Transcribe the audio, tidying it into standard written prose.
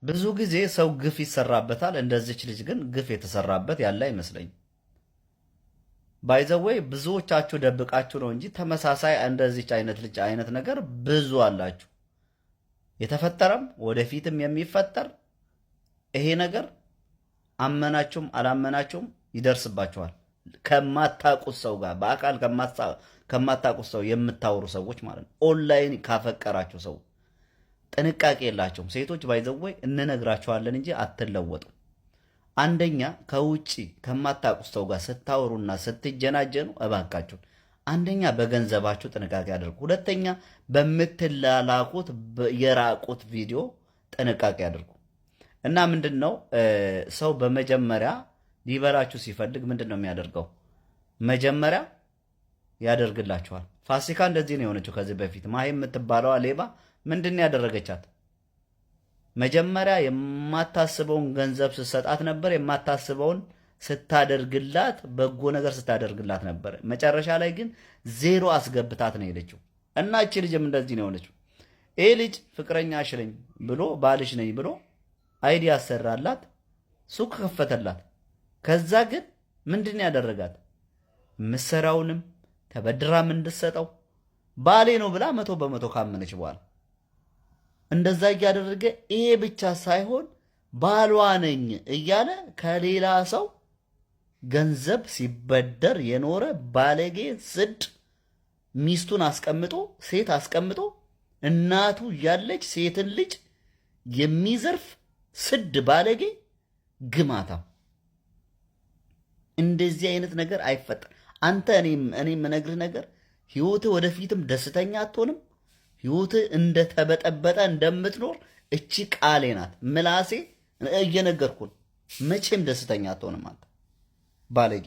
ብዙ ጊዜ ሰው ግፍ ይሰራበታል። እንደዚች ልጅ ግን ግፍ የተሰራበት ያለ አይመስለኝም። ባይዘወይ ብዙዎቻችሁ ደብቃችሁ ነው እንጂ ተመሳሳይ እንደዚች አይነት ልጅ አይነት ነገር ብዙ አላችሁ። የተፈጠረም ወደፊትም የሚፈጠር ይሄ ነገር አመናችሁም አላመናችሁም ይደርስባችኋል። ከማታውቁት ሰው ጋር በአካል ከማታውቁት ሰው የምታወሩ ሰዎች ማለት ነው። ኦንላይን ካፈቀራችሁ ሰው ጥንቃቄ የላቸውም ሴቶች። ባይዘወይ እንነግራችኋለን እንጂ አትለወጡም። አንደኛ ከውጪ ከማታውቁት ሰው ጋር ስታወሩና ስትጀናጀኑ እባካችሁን አንደኛ በገንዘባችሁ ጥንቃቄ አድርጉ። ሁለተኛ በምትላላኩት የራቁት ቪዲዮ ጥንቃቄ አድርጉ። እና ምንድን ነው ሰው በመጀመሪያ ሊበላችሁ ሲፈልግ ምንድን ነው የሚያደርገው? መጀመሪያ ያደርግላችኋል። ፋሲካ እንደዚህ ነው የሆነችው። ከዚህ በፊት ማሂ የምትባለዋ ሌባ ምንድን ያደረገቻት? መጀመሪያ የማታስበውን ገንዘብ ስትሰጣት ነበር። የማታስበውን ስታደርግላት፣ በጎ ነገር ስታደርግላት ነበር። መጨረሻ ላይ ግን ዜሮ አስገብታት ነው የሄደችው። እና እቺ ልጅም እንደዚህ ነው የሆነችው። ይህ ልጅ ፍቅረኛሽ ነኝ ብሎ ባልሽ ነኝ ብሎ አይዲ ያሰራላት፣ ሱቅ ከፈተላት። ከዛ ግን ምንድን ያደረጋት? ምሰራውንም ተበድራም እንድትሰጠው ባሌ ነው ብላ 100% ካመነች በኋላ እንደዛ እያደረገ ይሄ ብቻ ሳይሆን ባሏ ነኝ እያለ ከሌላ ሰው ገንዘብ ሲበደር የኖረ ባለጌ ስድ፣ ሚስቱን አስቀምጦ ሴት አስቀምጦ እናቱ ያለች ሴትን ልጅ የሚዘርፍ ስድ ባለጌ ግማታ። እንደዚህ አይነት ነገር አይፈጠር። አንተ እኔ የምነግርህ ነገር ህይወትህ ወደፊትም ደስተኛ አትሆንም። ህይወትህ እንደተበጠበጠ እንደምትኖር እቺ ቃሌ ናት፣ ምላሴ እየነገርኩን። መቼም ደስተኛ አትሆንም አንተ ባለጌ።